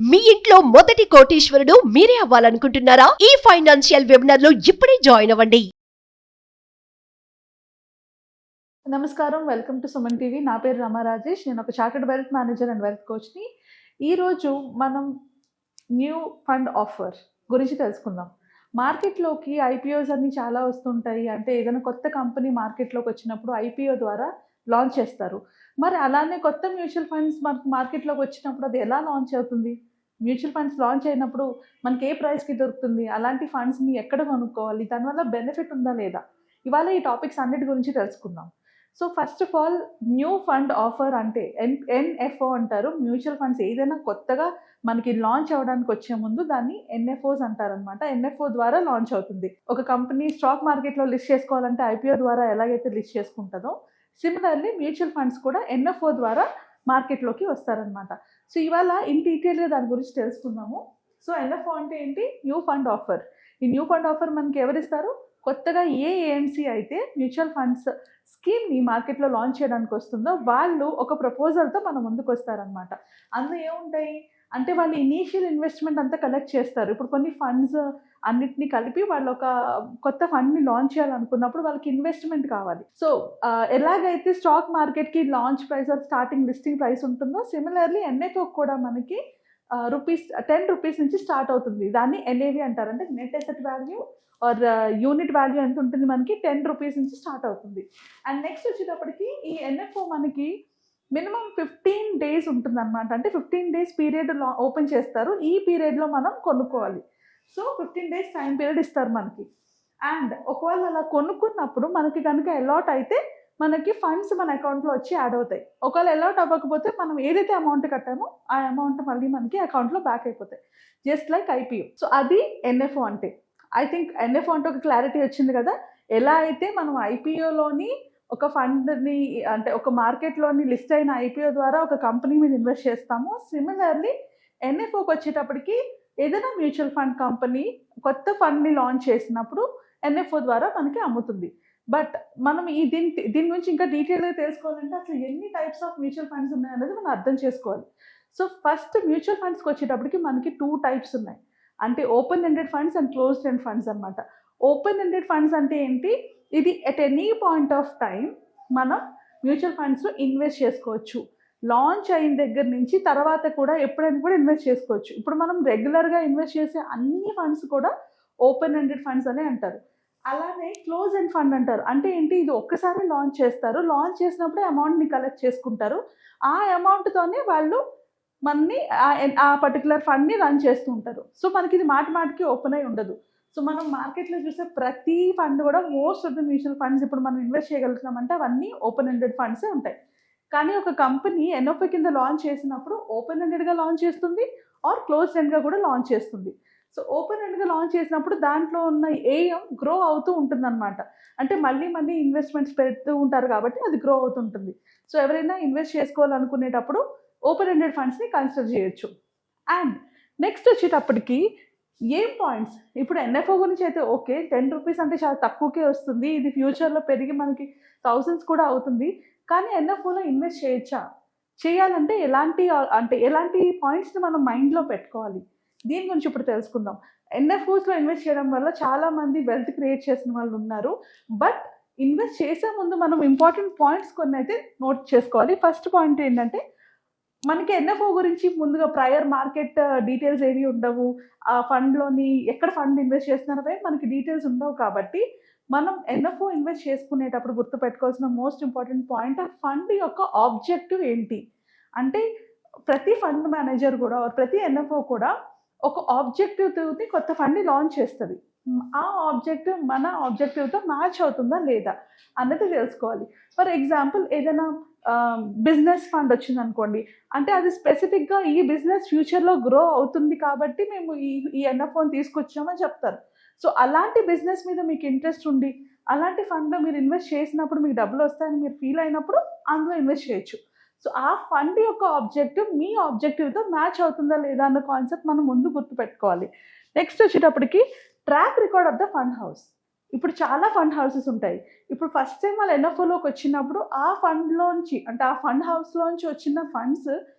మీ ఇంట్లో మొదటి కోటీశ్వరుడు మీరే అవ్వాలనుకుంటున్నారా? ఈ ఫైనాన్షియల్ వెబినార్ లో ఇప్పుడే జాయిన్ అవ్వండి. నమస్కారం, వెల్కమ్ టు సుమన్ టీవీ. నా పేరు రమా రాజేష్. నేను ఒక chartered wealth manager and wealth కోచ్ని. ఈరోజు మనం న్యూ ఫండ్ ఆఫర్ గురించి తెలుసుకుందాం. మార్కెట్లోకి ఐపీఓస్ అన్ని చాలా వస్తుంటాయి. అంటే ఏదైనా కొత్త కంపెనీ మార్కెట్లోకి వచ్చినప్పుడు ఐపీఓ ద్వారా లాంచ్ చేస్తారు. మరి అలానే కొత్త మ్యూచువల్ ఫండ్స్ మనకు మార్కెట్లోకి వచ్చినప్పుడు అది ఎలా లాంచ్ అవుతుంది? మ్యూచువల్ ఫండ్స్ లాంచ్ అయినప్పుడు మనకి ఏ ప్రైస్కి దొరుకుతుంది? అలాంటి ఫండ్స్ని ఎక్కడ కొనుక్కోవాలి? దానివల్ల బెనిఫిట్ ఉందా లేదా? ఇవాళ ఈ టాపిక్స్ అన్నిటి గురించి తెలుసుకుందాం. So first of all, new fund offer అంటే ఎన్ఎఫ్ఓ అంటారు. మ్యూచువల్ ఫండ్స్ ఏదైనా కొత్తగా మనకి లాంచ్ అవ్వడానికి వచ్చే ముందు దాన్ని ఎన్ఎఫ్ఓస్ అంటారనమాట. ఎన్ఎఫ్ఓ ద్వారా లాంచ్ అవుతుంది. ఒక కంపెనీ స్టాక్ మార్కెట్లో లిస్ట్ చేసుకోవాలంటే ఐపీఓ ద్వారా ఎలాగైతే లిస్ట్ చేసుకుంటుందో, సిమిలర్లీ మ్యూచువల్ ఫండ్స్ కూడా ఎన్ఎఫ్ఓ ద్వారా మార్కెట్లోకి వస్తారనమాట. సో ఇవాళ ఇన్ డీటెయిల్గా దాని గురించి తెలుసుకుందాము. సో ఎన్ఎఫ్ఓ అంటే ఏంటి? New fund offer. ఈ న్యూ ఫండ్ ఆఫర్ మనకి ఎవరిస్తారు? కొత్తగా ఏ ఏఎంసీ అయితే మ్యూచువల్ ఫండ్స్ స్కీమ్ని మార్కెట్లో లాంచ్ చేయడానికి వస్తుందో వాళ్ళు ఒక ప్రపోజల్తో మన ముందుకు వస్తారనమాట. అందులో ఏముంటాయి అంటే, వాళ్ళు ఇనీషియల్ ఇన్వెస్ట్మెంట్ అంతా కలెక్ట్ చేస్తారు. ఇప్పుడు కొన్ని ఫండ్స్ అన్నిటినీ కలిపి వాళ్ళు ఒక కొత్త ఫండ్ని లాంచ్ చేయాలనుకున్నప్పుడు వాళ్ళకి ఇన్వెస్ట్మెంట్ కావాలి. సో ఎలాగైతే స్టాక్ మార్కెట్కి launch price or starting listing price ఉంటుందో, సిమిలర్లీ ఎన్ఎఫ్ఓ కూడా మనకి ₹10 నుంచి స్టార్ట్ అవుతుంది. దాన్ని ఎన్ఏవి అంటారు. అంటే net asset value or unit value ఎంత ఉంటుంది? మనకి ₹10 నుంచి స్టార్ట్ అవుతుంది. అండ్ నెక్స్ట్ వచ్చేటప్పటికి ఈ ఎన్ఎఫ్ఓ మనకి మినిమం 15 days ఉంటుంది అనమాట. అంటే 15 days పీరియడ్ ఓపెన్ చేస్తారు. ఈ పీరియడ్లో మనం కొనుక్కోవాలి. సో 15 days టైం పీరియడ్ ఇస్తారు మనకి. అండ్ ఒకవేళ అలా కొనుక్కున్నప్పుడు మనకి కనుక అలాట్ అయితే మనకి ఫండ్స్ మన అకౌంట్లో వచ్చి యాడ్ అవుతాయి. ఒకవేళ అలాట్ అవ్వకపోతే మనం ఏదైతే అమౌంట్ కట్టామో ఆ అమౌంట్ మళ్ళీ మనకి అకౌంట్లో బ్యాక్ అయిపోతాయి. Just like IPO. సో అది ఎన్ఎఫ్ఓ అంటే. ఐ థింక్ ఎన్ఎఫ్ఓ అంటే ఒక క్లారిటీ వచ్చింది కదా. ఎలా అయితే మనం ఐపీఓలోని ఒక ఫండ్ని, అంటే ఒక మార్కెట్లోని లిస్ట్ అయిన ఐపీఓ ద్వారా ఒక కంపెనీ మీద ఇన్వెస్ట్ చేస్తామో, సిమిలర్లీ ఎన్ఎఫ్ఓకి వచ్చేటప్పటికి ఏదైనా మ్యూచువల్ ఫండ్ కంపెనీ కొత్త ఫండ్ని లాంచ్ చేసినప్పుడు ఎన్ఎఫ్ఓ ద్వారా మనకి అమ్ముతుంది. బట్ మనం దీని గురించి ఇంకా డీటెయిల్గా తెలుసుకోవాలంటే అసలు ఎన్ని టైప్స్ ఆఫ్ మ్యూచువల్ ఫండ్స్ ఉన్నాయనేది మనం అర్థం చేసుకోవాలి. సో ఫస్ట్ మ్యూచువల్ ఫండ్స్కి వచ్చేటప్పటికి మనకి 2 types ఉన్నాయి. అంటే open ended funds and closed end funds అనమాట. ఓపెన్ ఎండెడ్ ఫండ్స్ అంటే ఏంటి? ఇది at any point of time మనం మ్యూచువల్ ఫండ్స్లో ఇన్వెస్ట్ చేసుకోవచ్చు. లాంచ్ అయిన దగ్గర నుంచి తర్వాత కూడా ఎప్పుడైనా కూడా ఇన్వెస్ట్ చేసుకోవచ్చు. ఇప్పుడు మనం రెగ్యులర్గా ఇన్వెస్ట్ చేసే అన్ని ఫండ్స్ కూడా ఓపెన్ ఎండెడ్ ఫండ్స్ అనే అంటారు. అలానే క్లోజ్ ఎండ్ ఫండ్ అంటారు. అంటే ఏంటి? ఇది ఒక్కసారి లాంచ్ చేస్తారు. లాంచ్ చేసినప్పుడే అమౌంట్ని కలెక్ట్ చేసుకుంటారు. ఆ అమౌంట్తోనే వాళ్ళు మనని ఆ పర్టికులర్ ఫండ్ని రన్ చేస్తూ ఉంటారు. సో మనకి ఇది మాటికి ఓపెన్ అయి ఉండదు. సో మనం మార్కెట్లో చూసే ప్రతి ఫండ్ కూడా, most of the mutual funds ఇప్పుడు మనం ఇన్వెస్ట్ చేయగలుగుతున్నామంటే అవన్నీ ఓపెన్ ఎండెడ్ ఫండ్సే ఉంటాయి. కానీ ఒక కంపెనీ ఎన్ఎఫ్ఓ కింద లాంచ్ చేసినప్పుడు ఓపెన్ ఎండెడ్గా లాంచ్ చేస్తుంది ఆర్ క్లోజ్ ఎండ్గా కూడా లాంచ్ చేస్తుంది. సో ఓపెన్ ఎండ్గా లాంచ్ చేసినప్పుడు దాంట్లో ఉన్న ఏఎం గ్రో అవుతూ ఉంటుందన్నమాట. అంటే మళ్ళీ ఇన్వెస్ట్మెంట్స్ పెడుతూ ఉంటారు కాబట్టి అది గ్రో అవుతుంటుంది. సో ఎవరైనా ఇన్వెస్ట్ చేసుకోవాలనుకునేటప్పుడు ఓపెన్ ఎండెడ్ ఫండ్స్ని కన్సిడర్ చేయొచ్చు. అండ్ నెక్స్ట్ వచ్చేటప్పటికి ఏం పాయింట్స్? ఇప్పుడు ఎన్ఎఫ్ఓ గురించి అయితే ఓకే, ₹10 అంటే చాలా తక్కువకే వస్తుంది. ఇది ఫ్యూచర్లో పెరిగి మనకి థౌసండ్స్ కూడా అవుతుంది. కానీ ఎన్ఎఫ్ఓలో ఇన్వెస్ట్ చేయొచ్చా? చేయాలంటే ఎలాంటి పాయింట్స్ని మనం మైండ్లో పెట్టుకోవాలి? దీని గురించి ఇప్పుడు తెలుసుకుందాం. ఎన్ఎఫ్ఓస్లో ఇన్వెస్ట్ చేయడం వల్ల చాలామంది వెల్త్ క్రియేట్ చేసిన వాళ్ళు ఉన్నారు. బట్ ఇన్వెస్ట్ చేసే ముందు మనం ఇంపార్టెంట్ పాయింట్స్ కొన్ని అయితే నోట్ చేసుకోవాలి. ఫస్ట్ పాయింట్ ఏంటంటే, మనకి ఎన్ఎఫ్ఓ గురించి ముందుగా ప్రయర్ మార్కెట్ డీటెయిల్స్ ఏవి ఉండవు. ఆ ఫండ్లోని ఎక్కడ ఫండ్ ఇన్వెస్ట్ చేస్తున్నారో మనకి డీటెయిల్స్ ఉండవు. కాబట్టి మనం ఎన్ఎఫ్ఓ ఇన్వెస్ట్ చేసుకునేటప్పుడు గుర్తుపెట్టుకోవాల్సిన మోస్ట్ ఇంపార్టెంట్ పాయింట్, ఆ ఫండ్ యొక్క ఆబ్జెక్టివ్ ఏంటి అంటే, ప్రతి ఫండ్ మేనేజర్ కూడా, ప్రతి ఎన్ఎఫ్ఓ కూడా ఒక ఆబ్జెక్టివ్ని కొత్త ఫండ్ని లాంచ్ చేస్తుంది. ఆ ఆబ్జెక్టివ్ మన ఆబ్జెక్టివ్తో మ్యాచ్ అవుతుందా లేదా అన్నది తెలుసుకోవాలి. ఫర్ ఎగ్జాంపుల్, ఏదైనా బిజినెస్ ఫండ్ వచ్చింది అనుకోండి, అంటే అది స్పెసిఫిక్గా ఈ బిజినెస్ ఫ్యూచర్లో గ్రో అవుతుంది కాబట్టి మేము ఈ ఎన్ఎఫ్ఓని తీసుకొచ్చామని చెప్తారు. సో అలాంటి బిజినెస్ మీద మీకు ఇంట్రెస్ట్ ఉండి అలాంటి ఫండ్లో మీరు ఇన్వెస్ట్ చేసినప్పుడు మీకు డబ్బులు వస్తాయని మీరు ఫీల్ అయినప్పుడు అందులో ఇన్వెస్ట్ చేయొచ్చు. సో ఆ ఫండ్ యొక్క ఆబ్జెక్టివ్ మీ ఆబ్జెక్టివ్తో మ్యాచ్ అవుతుందా లేదా అన్న కాన్సెప్ట్ మనం ముందు గుర్తుపెట్టుకోవాలి. నెక్స్ట్ వచ్చేటప్పటికి track record of the fund house. ఇప్పుడు చాలా ఫండ్ హౌసెస్ ఉంటాయి. ఇప్పుడు ఫస్ట్ టైం వాళ్ళు ఎన్ఎఫ్ఓలోకి వచ్చినప్పుడు ఆ ఫండ్లోంచి, అంటే ఆ ఫండ్ హౌస్లోంచి వచ్చిన ఫండ్స్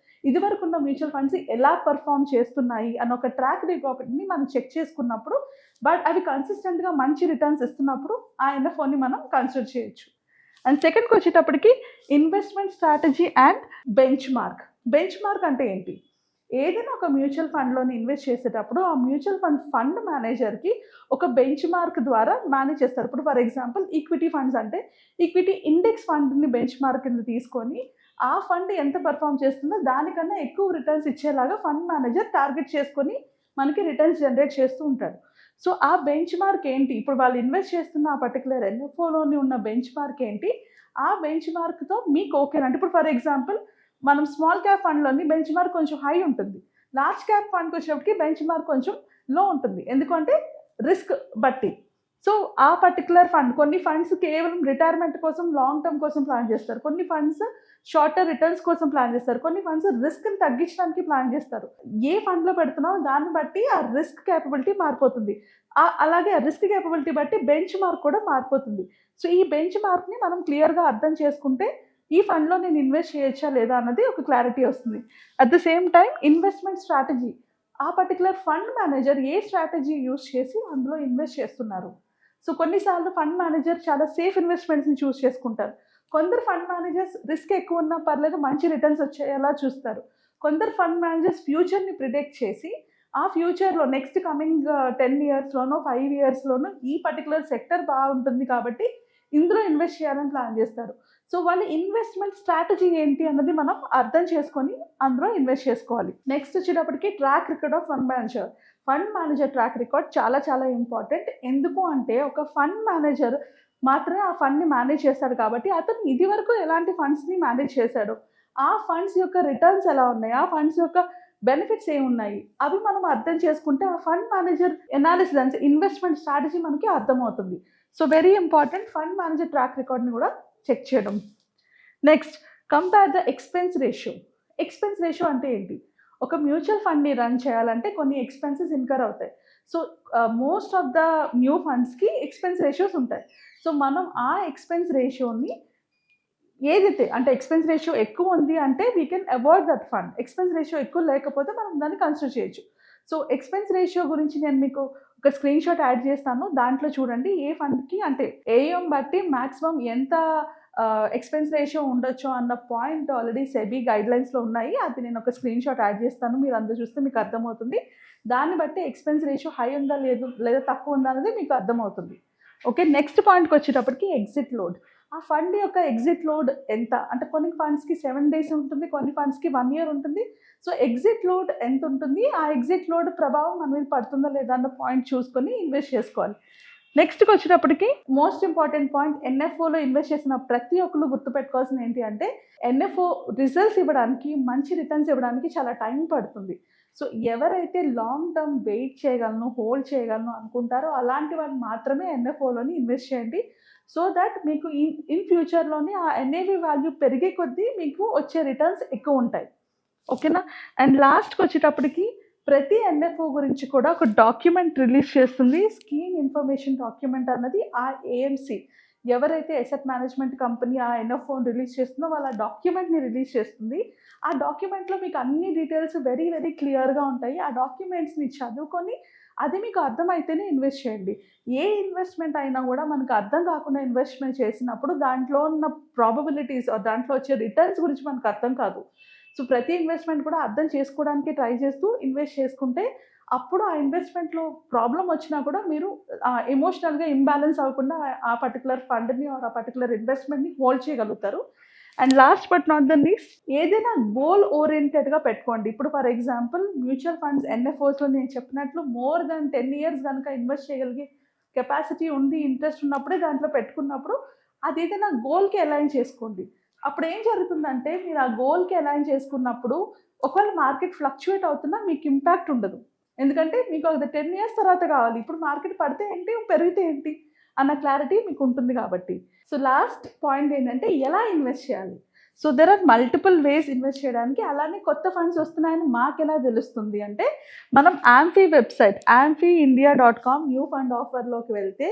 ఇదివరకు ఉన్న మ్యూచువల్ ఫండ్స్ ఎలా పర్ఫామ్ చేస్తున్నాయి అని ఒక ట్రాక్ రికార్డ్ని మనం చెక్ చేసుకున్నప్పుడు, బట్ అవి కన్సిస్టెంట్గా మంచి రిటర్న్స్ ఇస్తున్నప్పుడు ఆ ఎన్ఎఫ్ఓని మనం కన్సిడర్ చేయొచ్చు. అండ్ సెకండ్కి వచ్చేటప్పటికి investment strategy and bench mark. Bench mark అంటే ఏంటి? ఏదైనా ఒక మ్యూచువల్ ఫండ్లోని ఇన్వెస్ట్ చేసేటప్పుడు ఆ మ్యూచువల్ ఫండ్ మేనేజర్కి ఒక బెంచ్ మార్క్ ద్వారా మేనేజ్ చేస్తారు. ఇప్పుడు ఫర్ ఎగ్జాంపుల్ ఈక్విటీ ఫండ్స్ అంటే ఈక్విటీ ఇండెక్స్ ఫండ్ని బెంచ్ మార్క్ కింద తీసుకొని ఆ ఫండ్ ఎంత పర్ఫామ్ చేస్తుందో దానికన్నా ఎక్కువ రిటర్న్స్ ఇచ్చేలాగా ఫండ్ మేనేజర్ టార్గెట్ చేసుకొని మనకి రిటర్న్స్ జనరేట్ చేస్తూ ఉంటాడు. సో ఆ బెంచ్ మార్క్ ఏంటి? ఇప్పుడు వాళ్ళు ఇన్వెస్ట్ చేస్తున్న ఆ పర్టికులర్ ఎన్ఎఫ్ఓలోని ఉన్న బెంచ్ మార్క్ ఏంటి? ఆ బెంచ్ మార్క్తో మీకు ఓకేనంటే, ఇప్పుడు ఫర్ ఎగ్జాంపుల్ మనం స్మాల్ క్యాప్ ఫండ్లోని బెంచ్ మార్క్ కొంచెం హై ఉంటుంది, లార్జ్ క్యాప్ ఫండ్కి వచ్చేటప్పటికి బెంచ్ మార్క్ కొంచెం లో ఉంటుంది. ఎందుకంటే రిస్క్ బట్టి. సో ఆ పర్టికులర్ ఫండ్, కొన్ని ఫండ్స్ కేవలం రిటైర్మెంట్ కోసం లాంగ్ టర్మ్ కోసం ప్లాన్ చేస్తారు, కొన్ని ఫండ్స్ షార్టర్ రిటర్న్స్ కోసం ప్లాన్ చేస్తారు, కొన్ని ఫండ్స్ రిస్క్ని తగ్గించడానికి ప్లాన్ చేస్తారు. ఏ ఫండ్లో పెడుతున్నామో దాన్ని బట్టి ఆ రిస్క్ క్యాపబిలిటీ మారిపోతుంది. అలాగే ఆ రిస్క్ క్యాపబిలిటీ బట్టి బెంచ్ మార్క్ కూడా మారిపోతుంది. సో ఈ బెంచ్ మార్క్ని మనం క్లియర్గా అర్థం చేసుకుంటే ఈ ఫండ్లో నేను ఇన్వెస్ట్ చేయొచ్చా లేదా అన్నది ఒక క్లారిటీ వస్తుంది. At the same time investment strategy, ఆ పర్టికులర్ ఫండ్ మేనేజర్ ఏ స్ట్రాటజీ యూస్ చేసి అందులో ఇన్వెస్ట్ చేస్తున్నారు. సో కొన్నిసార్లు ఫండ్ మేనేజర్ చాలా సేఫ్ ఇన్వెస్ట్మెంట్స్ని చూస్ చేసుకుంటారు. కొందరు ఫండ్ మేనేజర్స్ రిస్క్ ఎక్కువ ఉన్నా పర్లేదు మంచి రిటర్న్స్ వచ్చేలా చూస్తారు. కొందరు ఫండ్ మేనేజర్స్ ఫ్యూచర్ని ప్రిడిక్ట్ చేసి ఆ ఫ్యూచర్లో నెక్స్ట్ కమింగ్ 10 yearsలోనో 5 yearsలోనో ఈ పర్టికులర్ సెక్టర్ బాగుంటుంది కాబట్టి ఇందులో ఇన్వెస్ట్ చేయాలని ప్లాన్ చేస్తారు. సో వాళ్ళ ఇన్వెస్ట్మెంట్ స్ట్రాటజీ ఏంటి అన్నది మనం అర్థం చేసుకొని అందులో ఇన్వెస్ట్ చేసుకోవాలి. నెక్స్ట్ వచ్చేటప్పటికి track record of fund manager. Fund manager track record చాలా చాలా ఇంపార్టెంట్. ఎందుకు అంటే ఒక ఫండ్ మేనేజర్ మాత్రమే ఆ ఫండ్ని మేనేజ్ చేస్తాడు కాబట్టి అతను ఇది వరకు ఎలాంటి ఫండ్స్ని మేనేజ్ చేశాడు, ఆ ఫండ్స్ యొక్క రిటర్న్స్ ఎలా ఉన్నాయి, ఆ ఫండ్స్ యొక్క బెనిఫిట్స్ ఏమున్నాయి, అవి మనం అర్థం చేసుకుంటే ఆ ఫండ్ మేనేజర్ ఎనాలిసిస్ అంటే ఇన్వెస్ట్మెంట్ స్ట్రాటజీ మనకి అర్థమవుతుంది. So very important fund manager track రికార్డ్ని కూడా చెక్ చేయడం. Next compare the expense ratio. Expense ratio అంటే ఏంటి? ఒక మ్యూచువల్ ఫండ్ని రన్ చేయాలంటే కొన్ని ఎక్స్పెన్సెస్ ఇన్కర్ అవుతాయి. So most of the new ఫండ్స్కి ఎక్స్పెన్స్ రేషియోస్ ఉంటాయి. సో మనం ఆ ఎక్స్పెన్స్ రేషియోని ఏదైతే అంటే ఎక్స్పెన్స్ రేషియో ఎక్కువ ఉంది అంటే we can avoid that fund. Expense ratio ఎక్కువ లేకపోతే మనం దాన్ని కన్సిడర్ చేయొచ్చు. సో ఎక్స్పెన్స్ రేషియో గురించి నేను మీకు ఒక స్క్రీన్ షాట్ యాడ్ చేస్తాను, దాంట్లో చూడండి ఏ ఫండ్కి అంటే ఏఎం బట్టి మ్యాక్సిమం ఎంత ఎక్స్పెన్స్ రేషియో ఉండొచ్చు అన్న పాయింట్ ఆల్రెడీ సెబీ గైడ్లైన్స్లో ఉన్నాయి. అది నేను ఒక స్క్రీన్ షాట్ యాడ్ చేస్తాను, మీరు అందరూ చూస్తే మీకు అర్థమవుతుంది. దాన్ని బట్టి ఎక్స్పెన్స్ రేషియో హై ఉందా లేదా తక్కువ ఉందా అనేది మీకు అర్థమవుతుంది. ఓకే, నెక్స్ట్ పాయింట్కి వచ్చేటప్పటికి ఎగ్జిట్ లోడ్. ఆ ఫండ్ యొక్క ఎగ్జిట్ లోడ్ ఎంత అంటే కొన్ని ఫండ్స్కి 7 days ఉంటుంది, కొన్ని ఫండ్స్కి 1 year ఉంటుంది. సో ఎగ్జిట్ లోడ్ ఎంత ఉంటుంది, ఆ ఎగ్జిట్ లోడ్ ప్రభావం మన మీద పడుతుందా లేదా అన్న పాయింట్ చూసుకొని ఇన్వెస్ట్ చేసుకోవాలి. నెక్స్ట్కి వచ్చేటప్పటికి మోస్ట్ ఇంపార్టెంట్ పాయింట్, ఎన్ఎఫ్ఓలో ఇన్వెస్ట్ చేసిన ప్రతి ఒక్కరు గుర్తుపెట్టుకోవాల్సింది ఏంటి అంటే ఎన్ఎఫ్ఓ రిజల్ట్స్ ఇవ్వడానికి, మంచి రిటర్న్స్ ఇవ్వడానికి చాలా టైం పడుతుంది. సో ఎవరైతే లాంగ్ టర్మ్ వెయిట్ చేయగలను, హోల్డ్ చేయగలను అనుకుంటారో అలాంటి వాళ్ళు మాత్రమే ఎన్ఎఫ్ఓలోని ఇన్వెస్ట్ చేయండి. సో దట్ మీకు ఇన్ ఫ్యూచర్లోని ఆ ఎన్ఏవి వాల్యూ పెరిగే కొద్దీ మీకు వచ్చే రిటర్న్స్ ఎక్కువ ఉంటాయి. ఓకేనా? అండ్ లాస్ట్కి వచ్చేటప్పటికి ప్రతి ఎన్ఎఫ్ఓ గురించి కూడా ఒక డాక్యుమెంట్ రిలీజ్ చేస్తుంది, స్కీమ్ ఇన్ఫర్మేషన్ డాక్యుమెంట్ అన్నది ఆ ఏఎంసి. ఎవరైతే అసెట్ మేనేజ్మెంట్ కంపెనీ ఆ ఎన్ఎఫ్ఓని రిలీజ్ చేస్తుందో వాళ్ళ డాక్యుమెంట్ని రిలీజ్ చేస్తుంది. ఆ డాక్యుమెంట్లో మీకు అన్ని డీటెయిల్స్ వెరీ వెరీ క్లియర్గా ఉంటాయి. ఆ డాక్యుమెంట్స్ని చదువుకొని అది మీకు అర్థమైతేనే ఇన్వెస్ట్ చేయండి. ఏ ఇన్వెస్ట్మెంట్ అయినా కూడా మనకు అర్థం కాకుండా ఇన్వెస్ట్మెంట్ చేసినప్పుడు దాంట్లో ఉన్న ప్రాబబిలిటీస్, దాంట్లో వచ్చే రిటర్న్స్ గురించి మనకు అర్థం కాదు. సో ప్రతి ఇన్వెస్ట్మెంట్ కూడా అర్థం చేసుకోవడానికి ట్రై చేస్తూ ఇన్వెస్ట్ చేసుకుంటే అప్పుడు ఆ ఇన్వెస్ట్మెంట్లో ప్రాబ్లం వచ్చినా కూడా మీరు ఎమోషనల్గా ఇంబ్యాలెన్స్ అవ్వకుండా ఆ పర్టికులర్ ఫండ్ని ఆ పర్టికులర్ ఇన్వెస్ట్మెంట్ని హోల్డ్ చేయగలుగుతారు. And last but not the least, ఏదైనా గోల్ ఓరియంటెడ్గా పెట్టుకోండి. ఇప్పుడు ఫర్ ఎగ్జాంపుల్ మ్యూచువల్ ఫండ్స్ ఎన్ఎఫ్ఓస్లో నేను చెప్పినట్లు మోర్ దాన్ 10 years కనుక ఇన్వెస్ట్ చేయగలిగే కెపాసిటీ ఉంది, ఇంట్రెస్ట్ ఉన్నప్పుడే దాంట్లో పెట్టుకున్నప్పుడు అది ఏదైనా గోల్కి అలైన్ చేసుకోండి. అప్పుడు ఏం జరుగుతుందంటే మీరు ఆ గోల్కి అలైన్ చేసుకున్నప్పుడు ఒకవేళ మార్కెట్ ఫ్లక్చువేట్ అవుతున్నా మీకు ఇంపాక్ట్ ఉండదు. ఎందుకంటే మీకు అది 10 years తర్వాత కావాలి, ఇప్పుడు మార్కెట్ పడితే ఏంటి పెరిగితే ఏంటి అన్న క్లారిటీ మీకు ఉంటుంది కాబట్టి. సో లాస్ట్ పాయింట్ ఏంటంటే ఎలా ఇన్వెస్ట్ చేయాలి. So there are multiple ways invest చేయడానికి. అలానే కొత్త ఫండ్స్ వస్తున్నాయని మాకు ఎలా తెలుస్తుంది అంటే మనం AMFI website AMFIindia.com new fund ఆఫర్లోకి వెళ్తే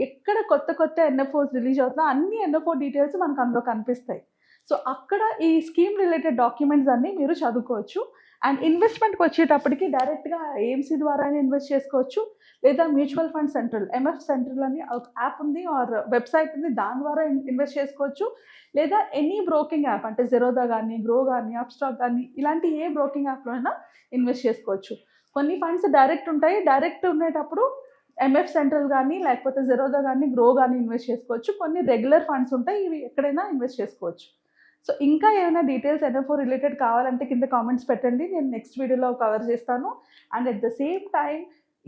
ఎక్కడ కొత్త ఎన్ఎఫ్ఓస్ రిలీజ్ అవుతున్నా అన్ని ఎన్ఎఫ్ఓ డీటెయిల్స్ మనకు అందులో కనిపిస్తాయి. సో అక్కడ ఈ స్కీమ్ రిలేటెడ్ డాక్యుమెంట్స్ అన్నీ మీరు చదువుకోవచ్చు. అండ్ ఇన్వెస్ట్మెంట్కి వచ్చేటప్పటికి డైరెక్ట్గా ఏఎంసీ ద్వారా ఇన్వెస్ట్ చేసుకోవచ్చు, లేదా mutual fund central MF central అని ఒక యాప్ ఉంది ఆర్ వెబ్సైట్ ఉంది, దాని ద్వారా ఇన్వెస్ట్ చేసుకోవచ్చు. లేదా ఎనీ బ్రోకింగ్ యాప్ అంటే జెరోదా కానీ, గ్రో కానీ, అప్స్టాక్ కానీ, ఇలాంటి ఏ బ్రోకింగ్ యాప్లో అయినా ఇన్వెస్ట్ చేసుకోవచ్చు. కొన్ని ఫండ్స్ డైరెక్ట్ ఉంటాయి, డైరెక్ట్ ఉండేటప్పుడు ఎంఎఫ్ సెంట్రల్ కానీ, లేకపోతే జెరోదా కానీ, గ్రో కానీ ఇన్వెస్ట్ చేసుకోవచ్చు. కొన్ని రెగ్యులర్ ఫండ్స్ ఉంటాయి, ఇవి ఎక్కడైనా ఇన్వెస్ట్ చేసుకోవచ్చు. సో ఇంకా ఏమైనా డీటెయిల్స్ ఎన్ఎఫ్ఓ రిలేటెడ్ కావాలంటే కింద కామెంట్స్ పెట్టండి, నేను నెక్స్ట్ వీడియోలో కవర్ చేస్తాను. And at the same time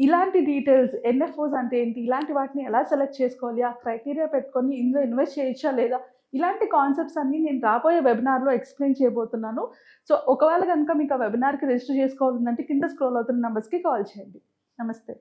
ఇలాంటి డీటెయిల్స్ ఎన్ఎఫ్ఓస్ అంటే ఏంటి, ఇలాంటి వాటిని ఎలా సెలెక్ట్ చేసుకోవాలి, ఆ క్రైటీరియా పెట్టుకొని ఇందులో ఇన్వెస్ట్ చేయొచ్చా లేదా, ఇలాంటి కాన్సెప్ట్స్ అన్నీ నేను రాబోయే వెబినార్లో ఎక్స్ప్లెయిన్ చేయబోతున్నాను. సో ఒకవేళ కనుక మీకు ఆ వెబినార్కి రిజిస్టర్ చేసుకోవాలంటే కింద స్క్రోల్ అవుతున్న నెంబర్స్కి కాల్ చేయండి. నమస్తే.